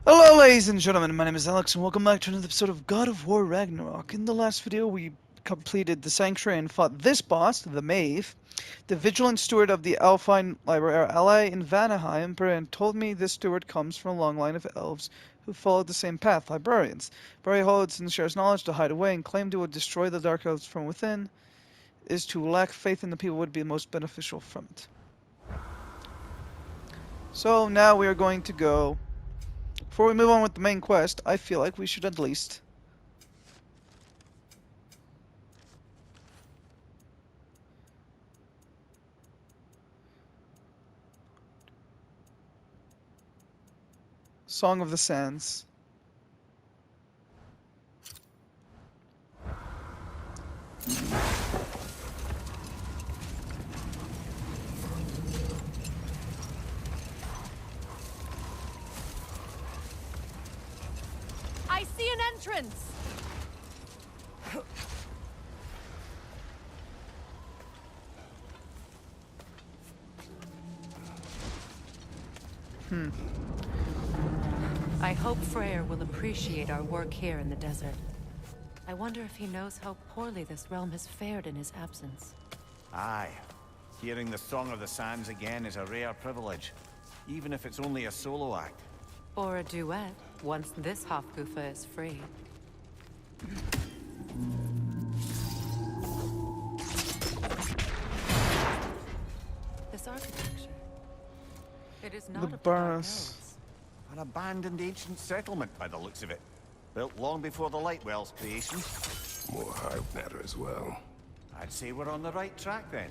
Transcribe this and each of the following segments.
Hello ladies and gentlemen, my name is Alex and welcome back to another episode of God of War Ragnarok. In the last video we completed the Sanctuary and fought this boss, the Maeve, the Vigilant Steward of the Alpine Library, our ally in Vanaheim, and told me this steward comes from a long line of elves who followed the same path, librarians. Barry holds and shares knowledge to hide away and claimed it would destroy the dark elves from within. Is to lack faith in the people would be most beneficial from it. So now we are going to go. Before we move on with the main quest, I feel like we should at least Song of the Sands. I see an entrance! I hope Freyr will appreciate our work here in the desert. I wonder if he knows how poorly this realm has fared in his absence. Aye. Hearing the Song of the Sands again is a rare privilege, even if it's only a solo act. Or a duet, once this Hofgufa is free. This architecture. It is not The of the Dark Barnes. Elves. An abandoned ancient settlement by the looks of it. Built long before the Lightwell's creation. More hive matter as well. I'd say we're on the right track then.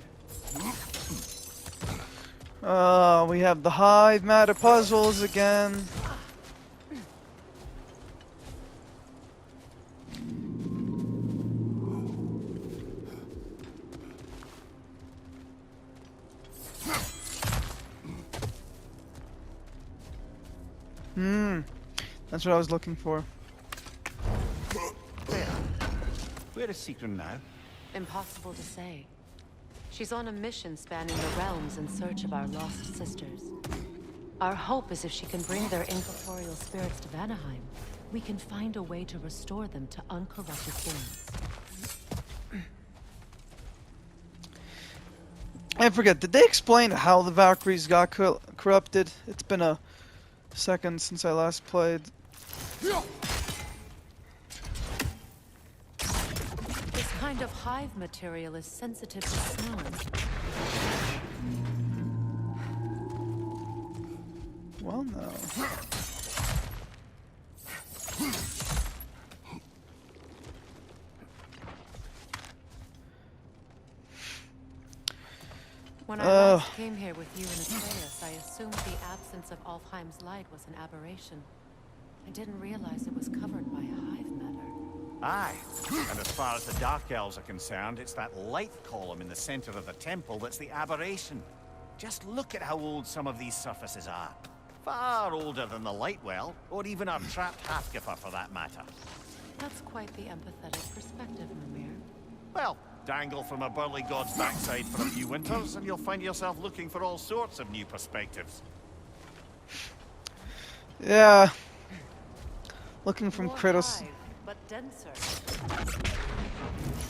We have the hive matter puzzles again. That's what I was looking for. Where is Secret now? Impossible to say. She's on a mission spanning the realms in search of our lost sisters. Our hope is if she can bring their incorporeal spirits to Vanaheim, we can find a way to restore them to uncorrupted forms. I forget, did they explain how the Valkyries got corrupted? It's been a second since I last played. This kind of hive material is sensitive to sound. Well, no. When I last came here with you and Atreus, I assumed the absence of Alfheim's light was an aberration. I didn't realize it was covered by hive matter. Aye. And as far as the Dark Elves are concerned, it's that light column in the center of the temple that's the aberration. Just look at how old some of these surfaces are. Far older than the Lightwell, or even our trapped Hafgifer for that matter. That's quite the empathetic perspective, Mimir. Well, dangle from a burly god's backside for a few winters, and you'll find yourself looking for all sorts of new perspectives. Yeah. Looking from More Kratos. hive, but denser.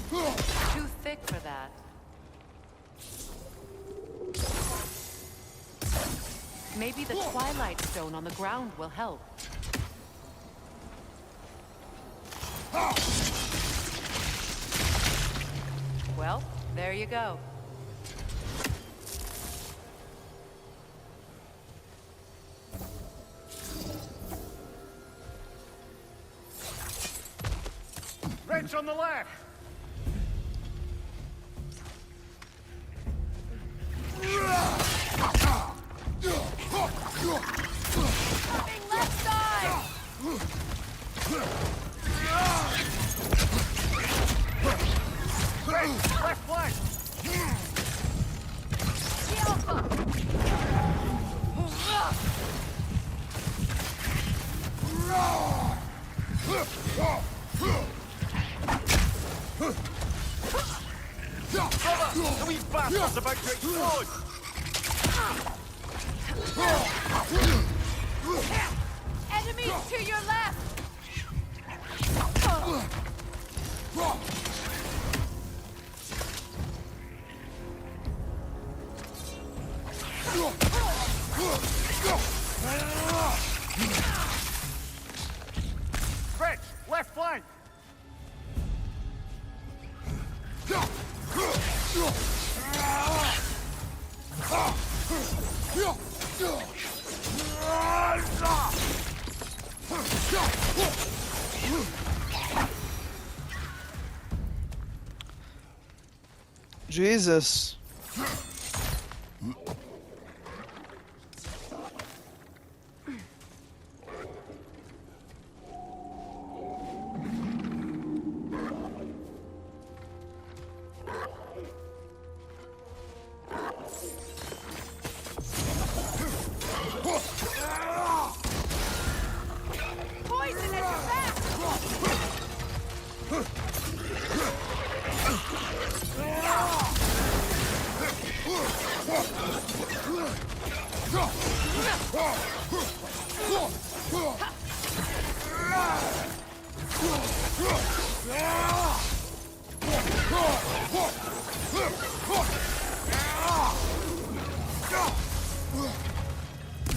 Too thick for that. Maybe the Twilight Stone on the ground will help. Well, there you go. Wrench on the left! Coming left side! Left flank! The Alpha! The wee bastard's about to explode! Enemy To your left! Fetch! Left flank! Jesus. Poison at your back!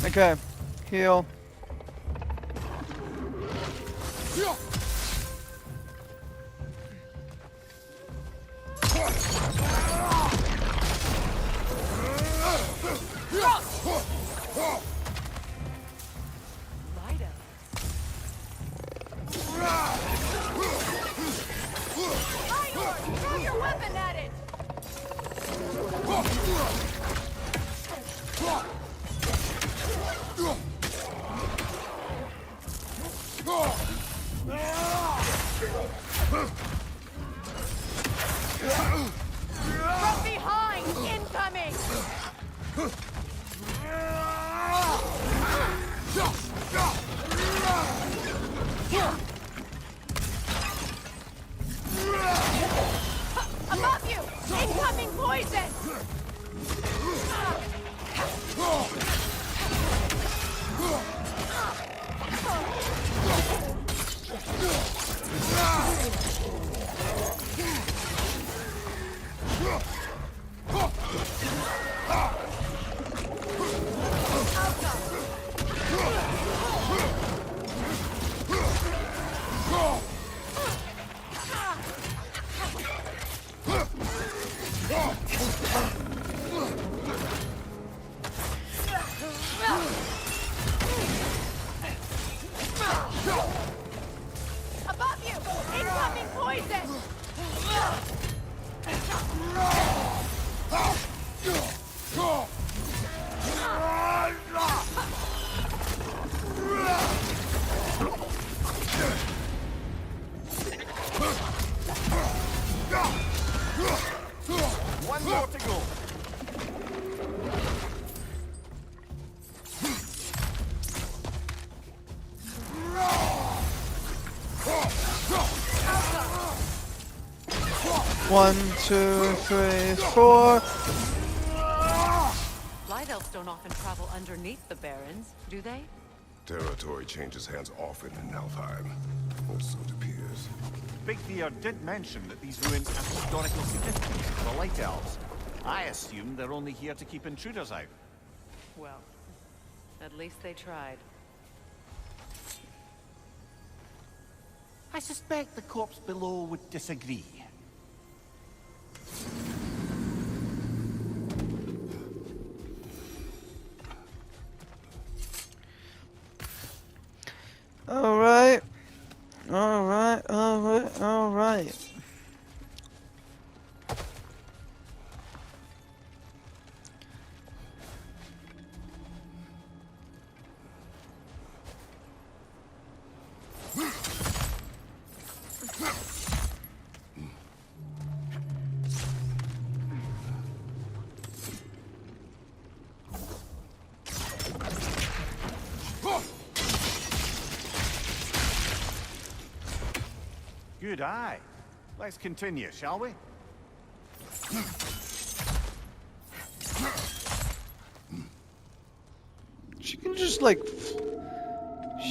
Okay, heal. Throw your weapon at it! From behind! Incoming! Above you! Incoming poison! Above you! Incoming poison! One more to go. One, two, three, four. Light elves don't often travel underneath the barrens, do they? Territory changes hands often in Alfheim, or so it appears. Big Bear did mention that these ruins have historical significance for the Light Elves. I assume they're only here to keep intruders out. Well, at least they tried. I suspect the corpse below would disagree. Alright. Alright, alright, alright. Good eye. Let's continue, shall we? She can just like...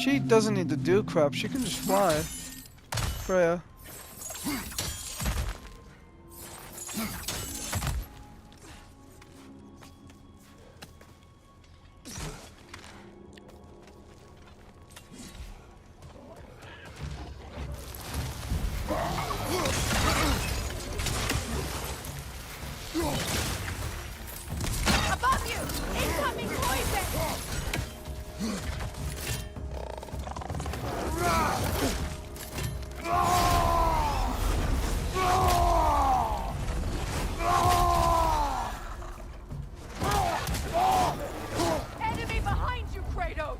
She doesn't need to do crap. She can just fly. Freya. Above you! Incoming poison! Enemy behind you, Kratos!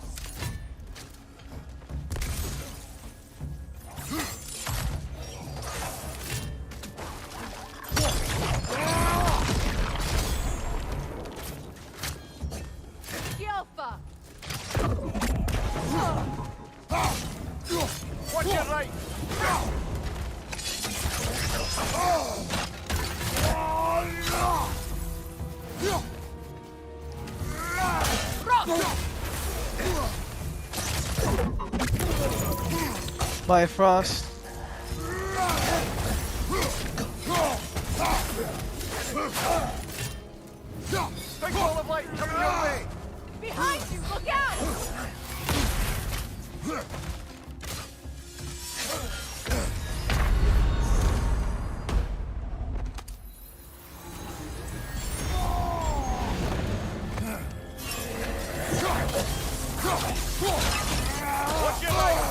Yelfa! Watch your right! Bifrost. Big ball of light coming your way! Behind you! Look out! Watch your right!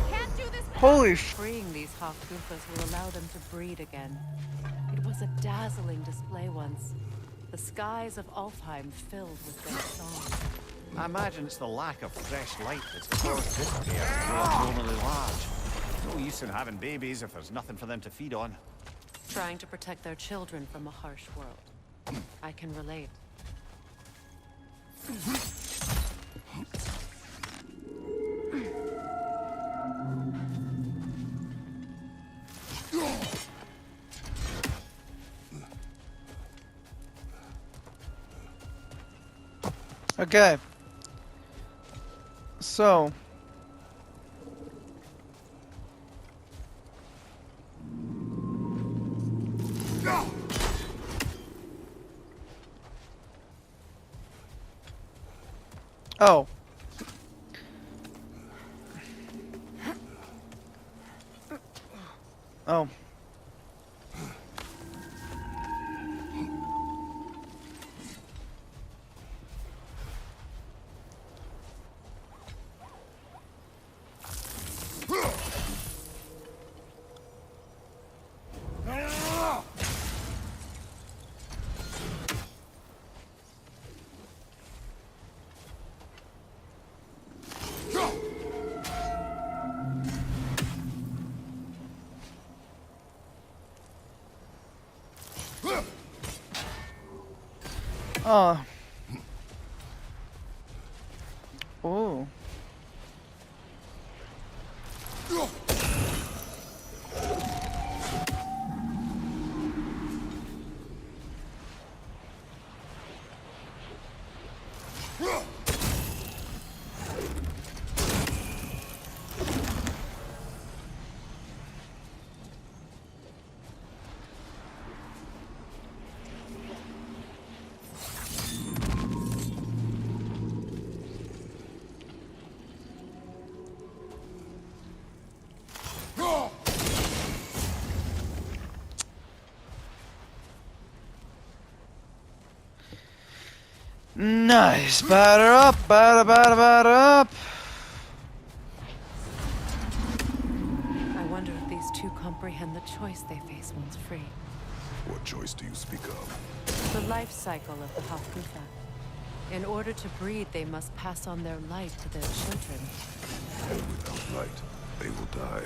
Can't do this. Holy sh... Freeing these Hawkgoofas will allow them to breed again. It was a dazzling display once. The skies of Alfheim filled with their song. I imagine it's the lack of fresh light that's caused this pair to grow abnormally large. No use in having babies if there's nothing for them to feed on. Trying to protect their children from a harsh world. I can relate. Okay. So. Oh. Oh. Oh. Oh. Nice. Batter up, batter up. I wonder if these two comprehend the choice they face once free. What choice do you speak of? The life cycle of the Hofgufa. In order to breed, they must pass on their light to their children. And without light, they will die.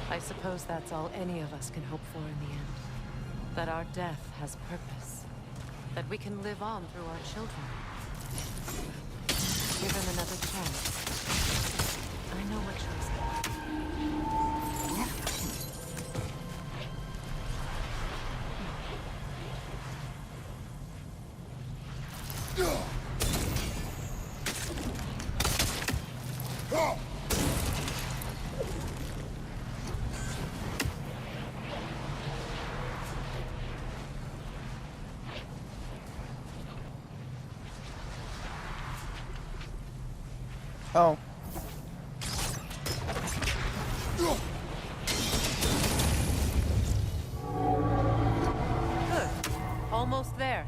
I suppose that's all any of us can hope for in the end. That our death has purpose. That we can live on through our children. Given another chance, I know what choice. Oh. Good. Almost there.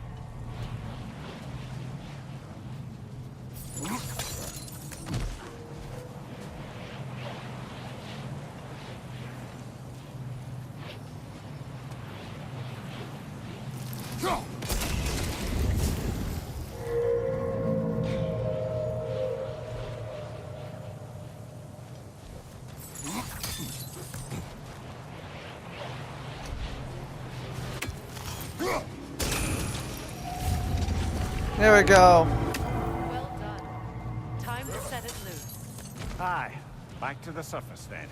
There we go. Well done. Time to set it loose. Aye, back to the surface then.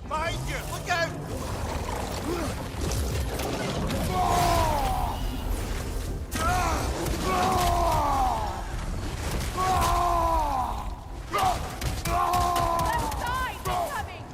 Behind you! Look out! Left side! Incoming!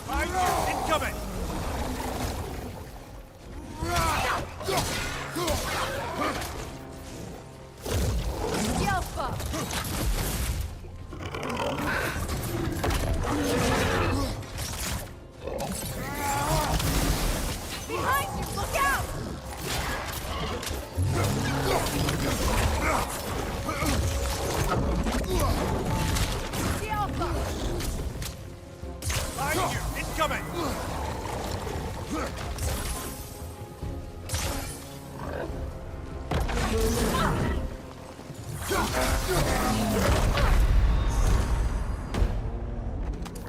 Right side! Incoming! Behind you! Incoming! Yelfa! Behind you! Look out! Yelfa! Behind you! Incoming!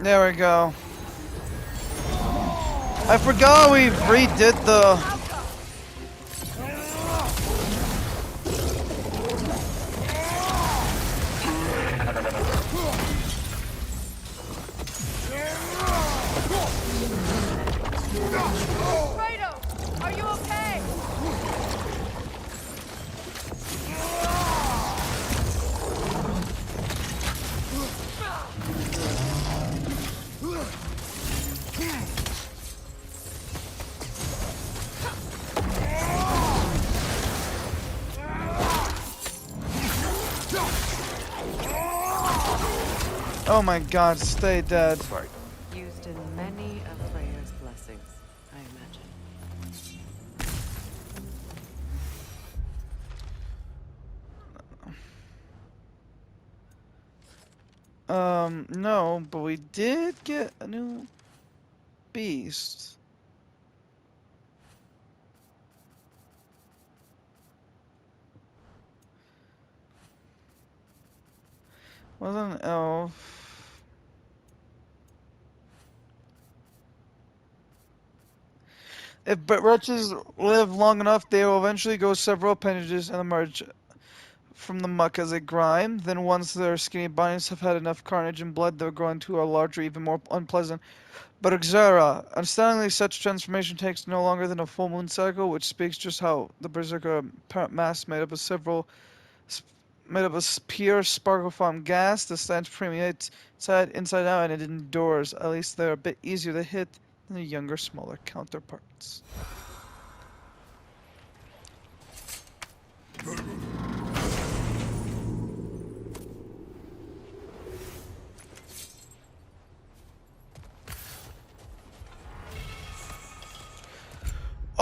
There we go. I forgot we redid the... Kratos! Are you okay? Oh my god, stay dead. Used in many of Freyr's blessings, I imagine. No, but we did get a new beast. Wasn't an elf. If wretches live long enough, they will eventually grow several appendages and emerge from the muck as a grime. Then once their skinny bodies have had enough carnage and blood, they'll grow into a larger, even more unpleasant. But Xera, astoundingly, such transformation takes no longer than a full moon cycle, which speaks just how the berserker apparent mass made up of pure sparkle foam gas. The stench permeates inside out, and it endures. At least they're a bit easier to hit than the younger, smaller counterparts.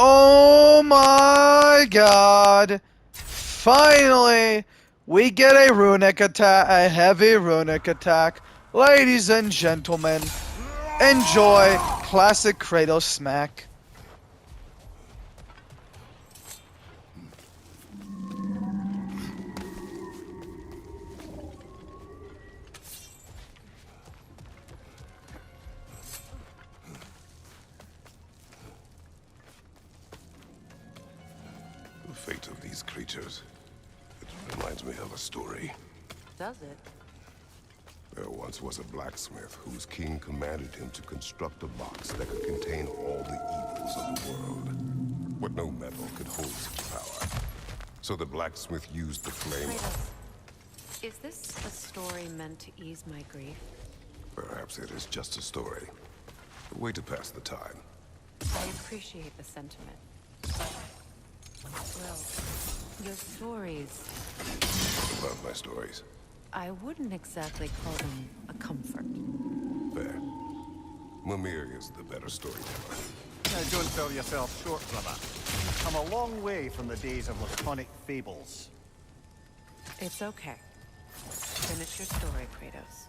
Oh my god! Finally, we get a runic attack, a heavy runic attack. Ladies and gentlemen, enjoy classic Kratos smack. fate of these creatures. It reminds me of a story. Does it? There once was a blacksmith whose king commanded him to construct a box that could contain all the evils of the world. But no metal could hold such power. So the blacksmith used the flame. Kratos, is this a story meant to ease my grief? Perhaps it is just a story. A way to pass the time. I appreciate the sentiment. Well, your stories, Love my stories. I wouldn't exactly call them a comfort. Fair. Mimir is the better storyteller. Now, don't sell yourself short, brother. You've come a long way from the days of laconic fables. It's okay. Finish your story, Kratos.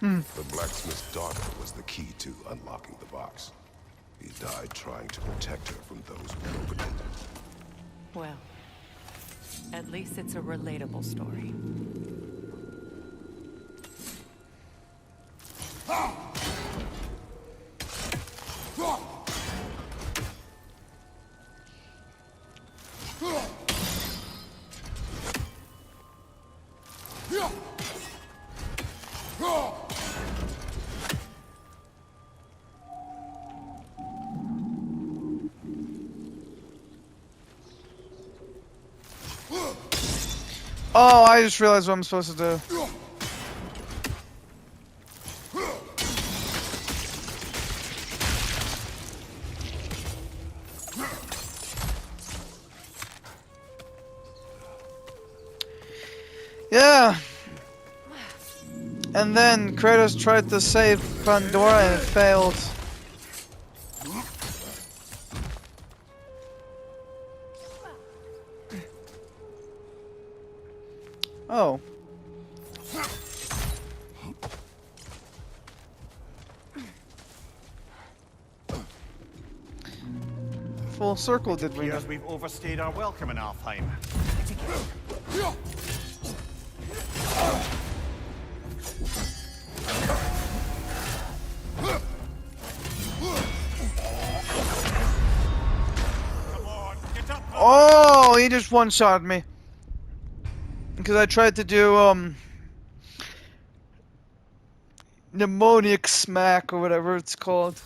The blacksmith's daughter was the key to unlocking the box. He died trying to protect her from those who opened it. Well, at least it's a relatable story. Oh, I just realized what I'm supposed to do. Yeah. And then Kratos tried to save Pandora and it failed. Oh. Full circle, did we? Appears we've overstayed our welcome in Alfheim. Come on, get up! Oh, he just one-shot me. Because I tried to do, pneumonic smack or whatever it's called.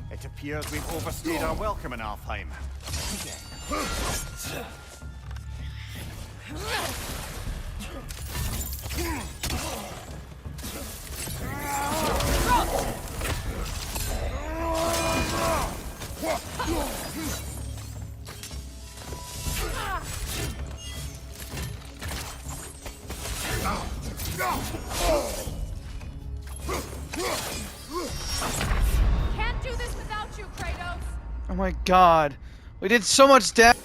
It appears we've overstayed our welcome in Alfheim. Can't do this without you, Kratos. Oh my god. We did so much damage.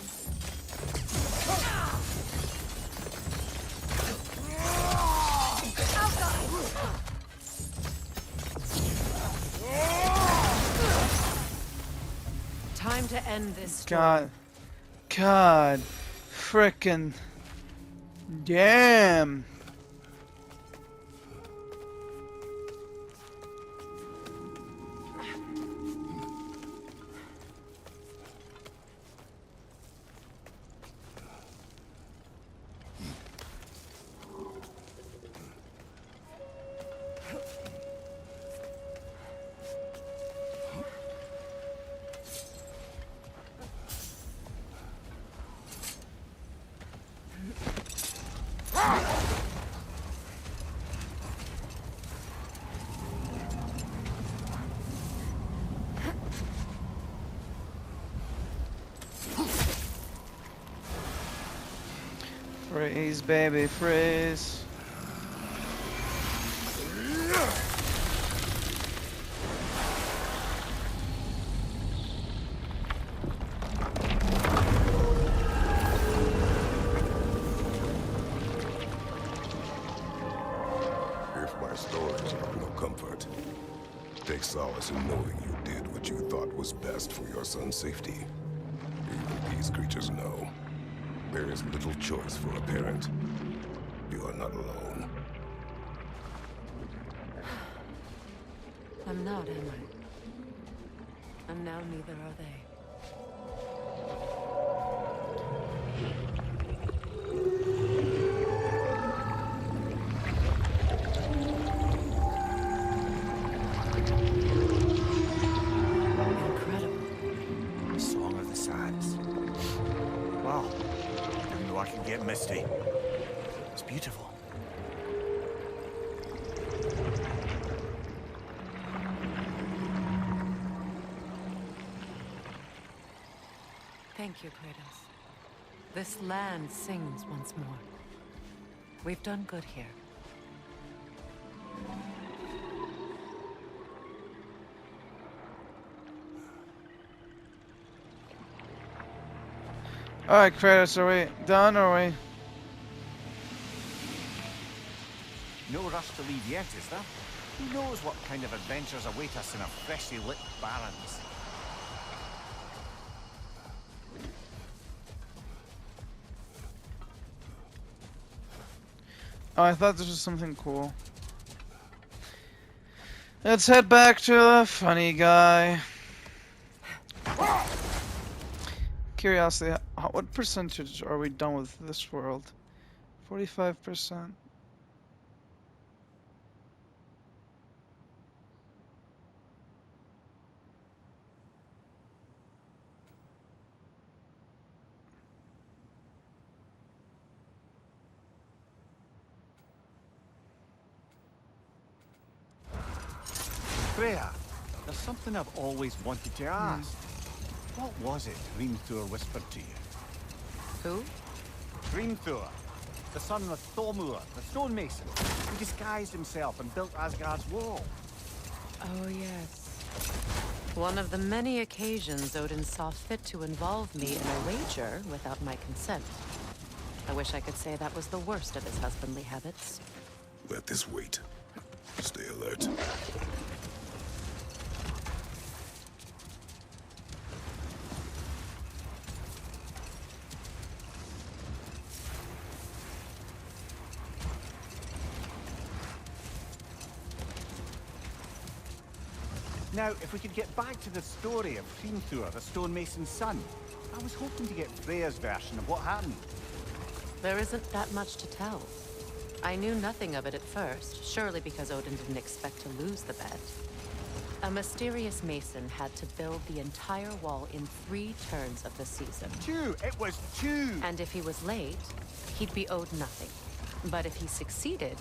Time to end this story. God. Frickin' damn. Freeze, baby, freeze. If my stories are no comfort, take solace in knowing you did what you thought was best for your son's safety. Even these creatures know. There is little choice for a parent. You are not alone. I'm not, am I? And now neither are they. Incredible. Song of the Sands. Wow. Didn't know I could get misty. It's beautiful. Thank you, Kratos. This land sings once more. We've done good here. Alright, Kratos, are we done, or are we? No rush to leave yet, is there? Who knows what kind of adventures await us in our freshly lit barrens? Oh, I thought this was something cool. Let's head back to the funny guy. Curiosity, what percentage are we done with this world? 45%. Freya, there's something I've always wanted to ask. What was it Hrimthur whispered to you? Who? Hrimthur, the son of Thormur, the stonemason, who disguised himself and built Asgard's wall. Oh, yes. One of the many occasions Odin saw fit to involve me in a wager without my consent. I wish I could say that was the worst of his husbandly habits. Let this wait. Stay alert. Now, if we could get back to the story of Hrimthur, the stonemason's son, I was hoping to get Freya's version of what happened. There isn't that much to tell. I knew nothing of it at first, surely because Odin didn't expect to lose the bet. A mysterious mason had to build the entire wall in 3 turns of the season. 2! It was 2! And if he was late, he'd be owed nothing. But if he succeeded,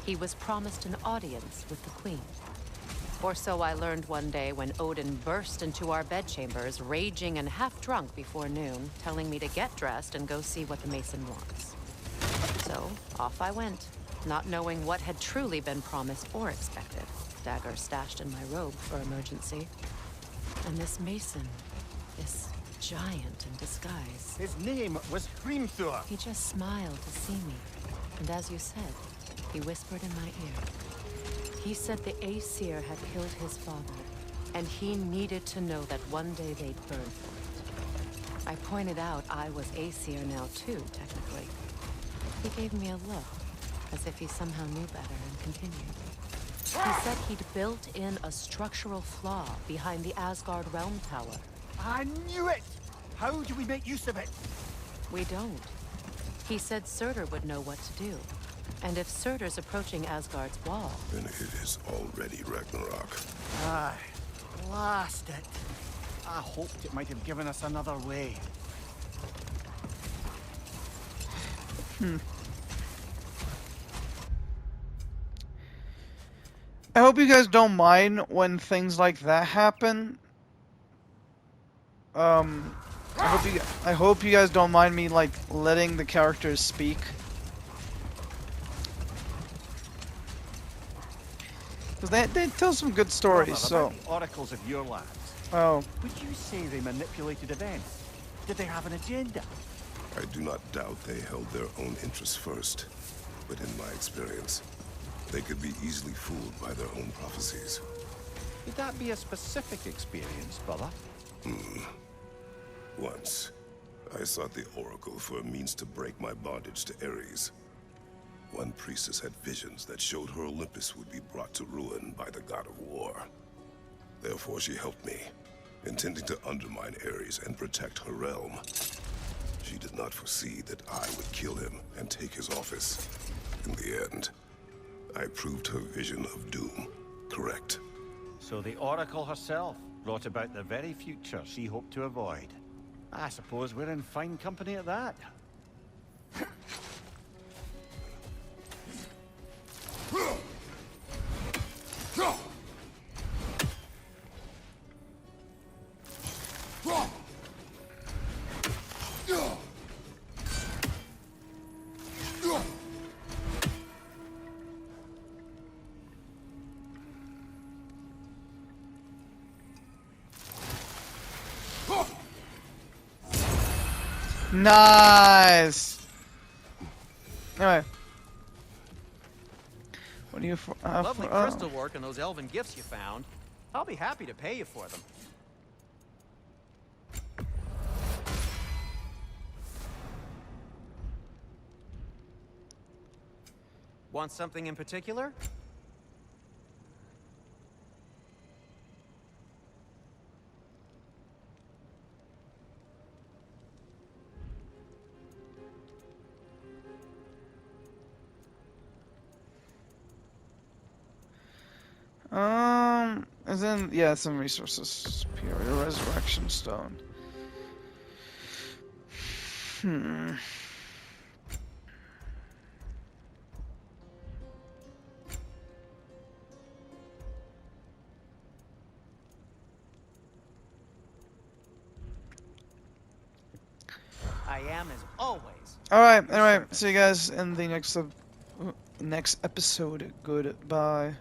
he was promised an audience with the queen. Or so I learned one day when Odin burst into our bedchambers, raging and half-drunk before noon, telling me to get dressed and go see what the mason wants. So, off I went, not knowing what had truly been promised or expected. Dagger stashed in my robe for emergency. And this mason, this giant in disguise. His name was Hrimthur! He just smiled to see me. And as you said, he whispered in my ear. He said the Aesir had killed his father, and he needed to know that one day they'd burn for it. I pointed out I was Aesir now too, technically. He gave me a look, as if he somehow knew better, and continued. He said he'd built in a structural flaw behind the Asgard Realm Tower. I knew it! How do we make use of it? We don't. He said Surtur would know what to do. And if Surtur's approaching Asgard's wall... Then it is already Ragnarok. Aye, blast it. I hoped it might have given us another way. I hope you guys don't mind when things like that happen. I hope you guys don't mind me like letting the characters speak. Because they tell some good stories, Brother, so... about the oracles of your lands. Oh. Would you say they manipulated events? Did they have an agenda? I do not doubt they held their own interests first. But in my experience, they could be easily fooled by their own prophecies. Would that be a specific experience, brother? Once, I sought the Oracle for a means to break my bondage to Ares. One priestess had visions that showed her Olympus would be brought to ruin by the god of war. Therefore, she helped me, intending to undermine Ares and protect her realm. She did not foresee that I would kill him and take his office. In the end, I proved her vision of doom correct. So the Oracle herself brought about the very future she hoped to avoid. I suppose we're in fine company at that. Nice. Anyway, what do you for? Lovely For, crystal work and those elven gifts you found. I'll be happy to pay you for them. Want something in particular? and then yeah, some resources. Superior resurrection stone. I am, as always. All right. Anyway, see you guys in the next episode. Goodbye.